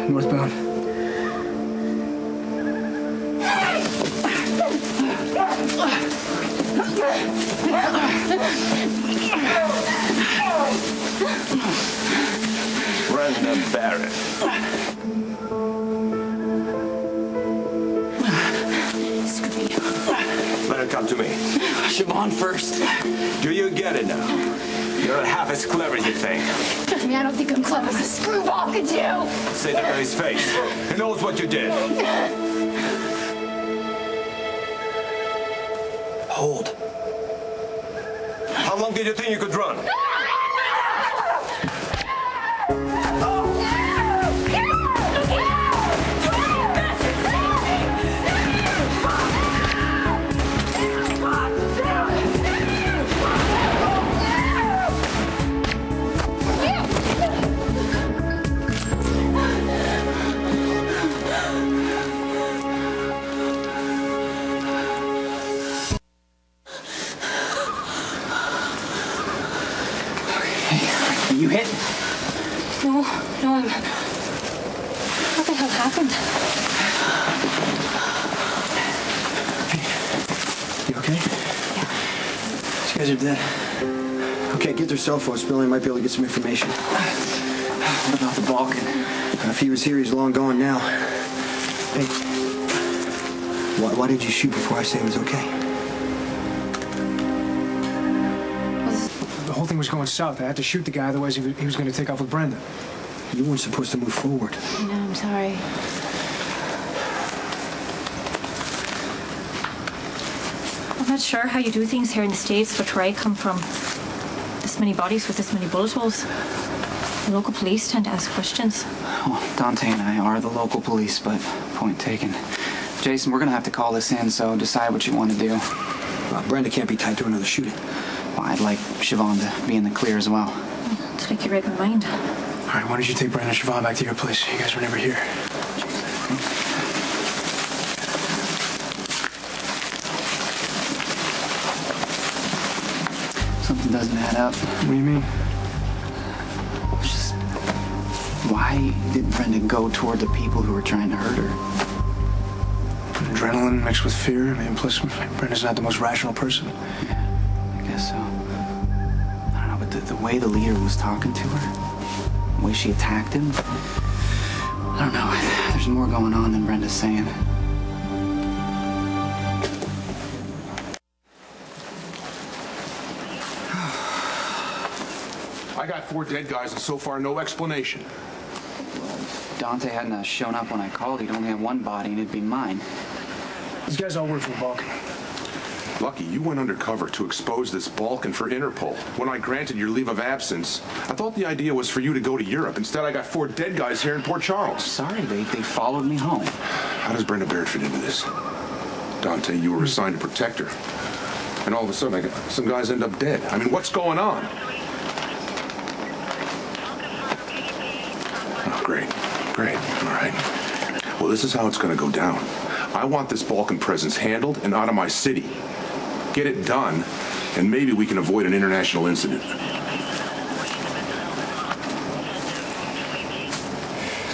northbound. Brenda Barrett. Let her come to me. Siobhan first. Do you get it now? You're not half as clever as you think. I mean, I don't think I'm clever as a screwball could do. Say that to his face. He knows what you did. Hold. How long did you think you could run? You hit? No, I'm... What the hell happened? You okay? Yeah. These guys are dead. Okay, get their cell phones. Billy might be able to get some information. What about the Balkan? If he was here, he's long gone now. Hey. Why did you shoot before I said it was okay? The whole thing was going south. I had to shoot the guy, otherwise he was going to take off with Brenda. You weren't supposed to move forward. No, I'm sorry. I'm not sure how you do things here in the States, but where I come from, this many bodies with this many bullet holes. The local police tend to ask questions. Well, Dante and I are the local police, but point taken. Jason, we're going to have to call this in, so decide what you want to do. Brenda can't be tied to another shooting. Well, I'd like Siobhan to be in the clear as well. It's like you read my mind. All right, why don't you take Brenda and Siobhan back to your place? You guys were never here. Something doesn't add up. What do you mean? It's just, why did Brenda go toward the people who were trying to hurt her? Adrenaline mixed with fear. I mean, plus, Brenda's not the most rational person. I guess so. I don't know, but the way the leader was talking to her, the way she attacked him, I don't know. There's more going on than Brenda's saying. I got 4 dead guys and so far no explanation. Dante hadn't shown up when I called. He'd only have one body, and it'd be mine. These guys all work for the Balkan. Lucky you went undercover to expose this Balkan for Interpol. When I granted your leave of absence, I thought the idea was for you to go to Europe. Instead, I got 4 dead guys here in Port Charles. Sorry, they followed me home. How does Brenda Barrett fit into this? Dante, you were assigned to protect her. And all of a sudden, some guys end up dead. I mean, what's going on? Oh, great. Great. All right. Well, this is how it's going to go down. I want this Balkan presence handled and out of my city. Get it done, and maybe we can avoid an international incident.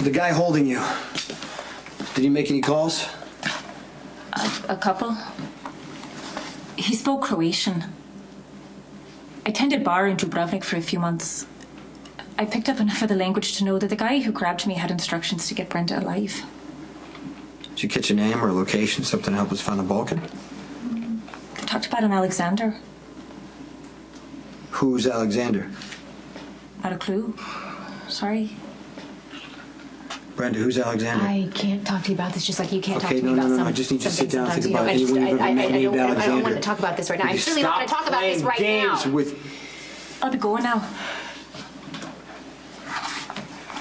The guy holding you, did he make any calls? A couple. He spoke Croatian. I tended bar in Dubrovnik for a few months. I picked up enough of the language to know that the guy who grabbed me had instructions to get Brenda alive. Did you catch a name or a location, something to help us find the Balkan? They talked about an Alexander. Who's Alexander? Not a clue. Sorry. Brenda, who's Alexander? I can't talk to you about this just like you can't talk to me no, about no, some. I just need you to sit down and think Something about sometimes, anyone you've ever met named Alexander. I don't want to talk about this right now. I'm really not going to talk about this right now. I'll be going now.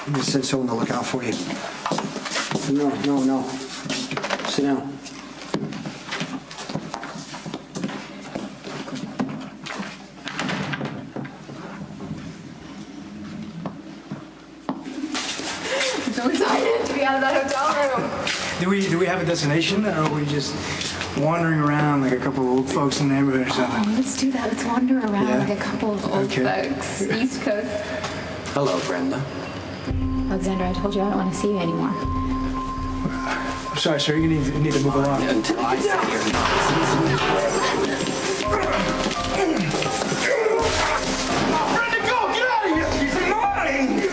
I'm going to send someone to look out for you. No. Sit down. I'm so excited to be out of that hotel room. Do we have a destination, or are we just wandering around like a couple of old folks in the neighborhood or something? Oh, let's do that. Let's wander around Yeah? like a couple of old folks. East Coast. Hello, Brenda. Alexander, I told you I don't want to see you anymore. I'm sorry, sir. You need to move along. Until I say you're not. Brenda, go! Get out of here! She's mine!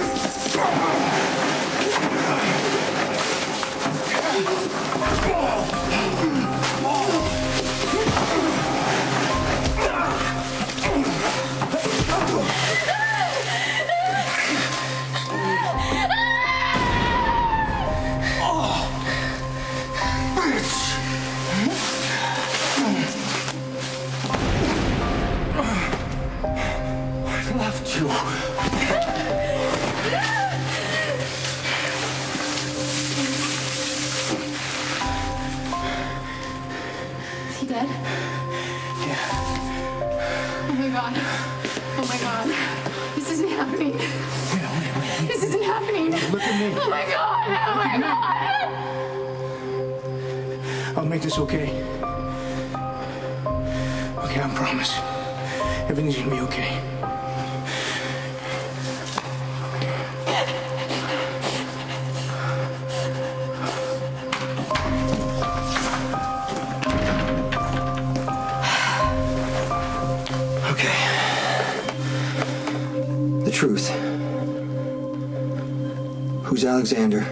Left you. Is he dead? Yeah. Oh my god. Oh my god. This isn't happening. Wait. This isn't happening. Look at me. Oh my god. Oh my god. I'll make this okay. Okay, I promise. Everything's gonna be okay. Okay. The truth. Who's Alexander?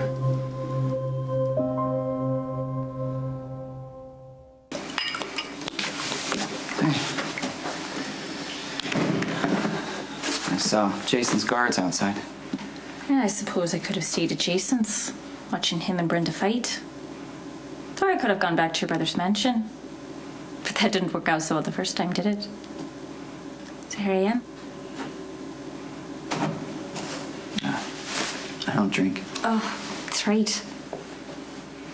I saw Jason's guards outside. Yeah, I suppose I could have stayed at Jason's, watching him and Brenda fight. Or I could have gone back to your brother's mansion. But that didn't work out so well the first time, did it? So here I am. I don't drink. Oh, that's right.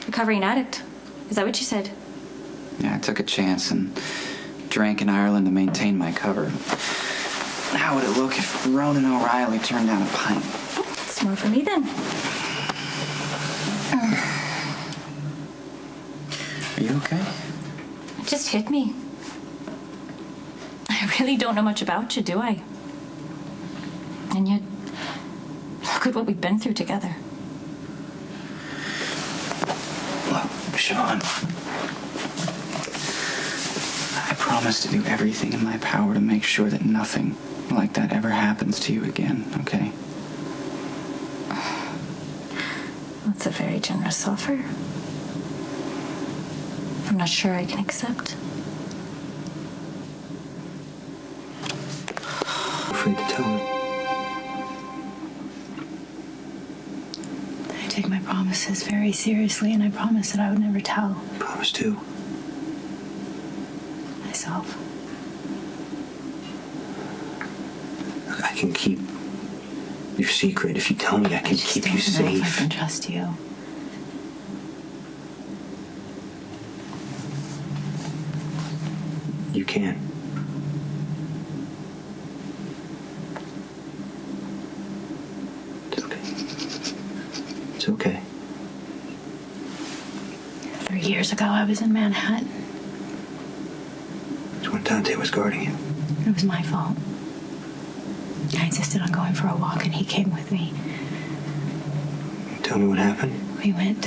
Recovering addict. Is that what you said? Yeah, I took a chance and drank in Ireland to maintain my cover. How would it look if Ronan O'Reilly turned down a pint? It's more for me then. Are you okay? It just hit me. I really don't know much about you, do I? And yet, look at what we've been through together. Look, Siobhan. I promise to do everything in my power to make sure that nothing like that ever happens to you again, okay? That's a very generous offer. I'm not sure I can accept. Afraid to tell him. I take my promises very seriously, and I promise that I would never tell Promise to. myself. I can keep your secret. If you tell me, I can just keep don't you know if I safe. can trust you. You can. It's okay. It's okay. 3 years ago, I was in Manhattan. It's when Dante was guarding you. It was my fault. I insisted on going for a walk, and he came with me. Tell me what happened. We went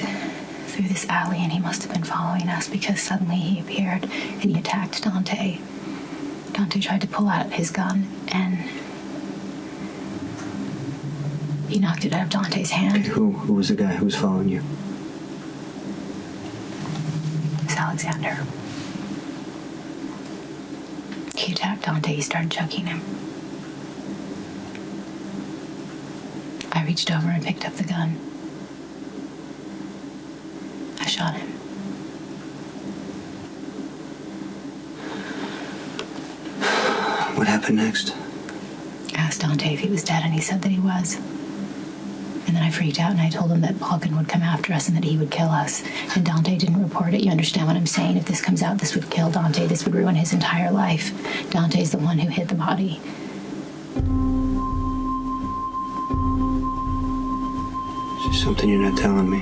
through this alley, and he must have been following us because suddenly he appeared and he attacked Dante. Dante tried to pull out his gun, and he knocked it out of Dante's hand. Who was the guy who was following you? It was Alexander. He attacked Dante. He started choking him. I reached over and picked up the gun. I shot him. What happened next? I asked Dante if he was dead, and he said that he was. And then I freaked out, and I told him that Balkan would come after us and that he would kill us. And Dante didn't report it. You understand what I'm saying? If this comes out, this would kill Dante. This would ruin his entire life. Dante's the one who hid the body. Is there something you're not telling me?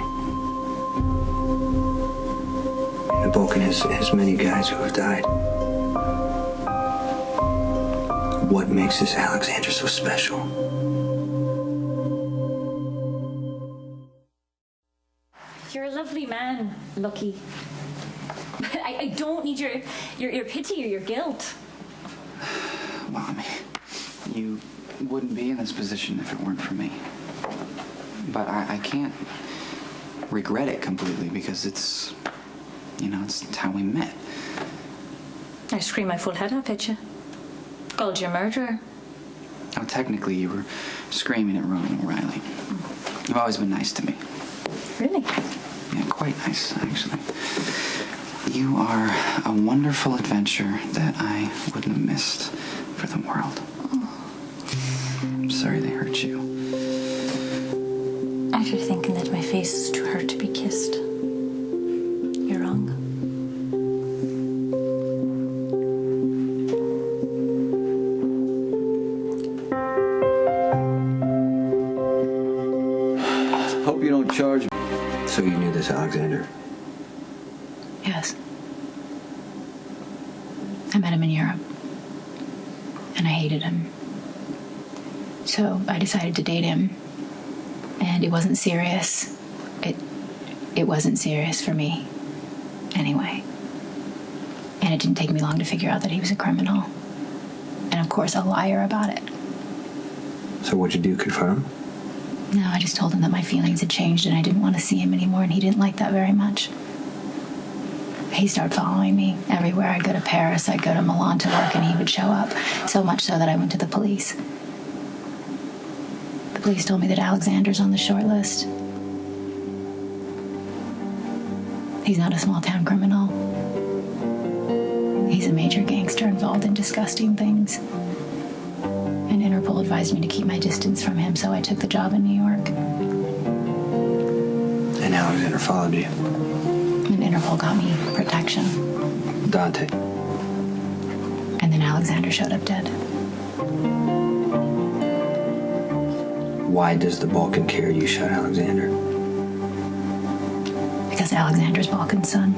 The Balkan has many guys who have died. What makes this Alexander so special? You're a lovely man, Lucky. But I don't need your pity or your guilt. Well, I mean, you wouldn't be in this position if it weren't for me. But I can't regret it completely because it's how we met. I screamed my full head off at you. Called you a murderer. Oh, technically, you were screaming at Ronan O'Reilly. You've always been nice to me. Really? Yeah, quite nice, actually. You are a wonderful adventure that I wouldn't have missed for the world. I'm sorry they hurt you. After thinking that my face is too hurt to be kissed, you're wrong. Hope you don't charge me. So you knew this Alexander? Yes. I met him in Europe. And I hated him. So I decided to date him. And it wasn't serious. It wasn't serious for me. Anyway. And it didn't take me long to figure out that he was a criminal. And of course, a liar about it. So what'd you do, confront him? No, I just told him that my feelings had changed and I didn't want to see him anymore, and he didn't like that very much. He started following me everywhere. I'd go to Paris, I'd go to Milan to work, and he would show up. So much so that I went to the police. The police told me that Alexander's on the short list. He's not a small-town criminal. He's a major gangster involved in disgusting things. And Interpol advised me to keep my distance from him, so I took the job in New York. And Alexander followed you. And Interpol got me protection. Dante. And then Alexander showed up dead. Why does the Balkan care you shot Alexander? Because Alexander's Balkan's son.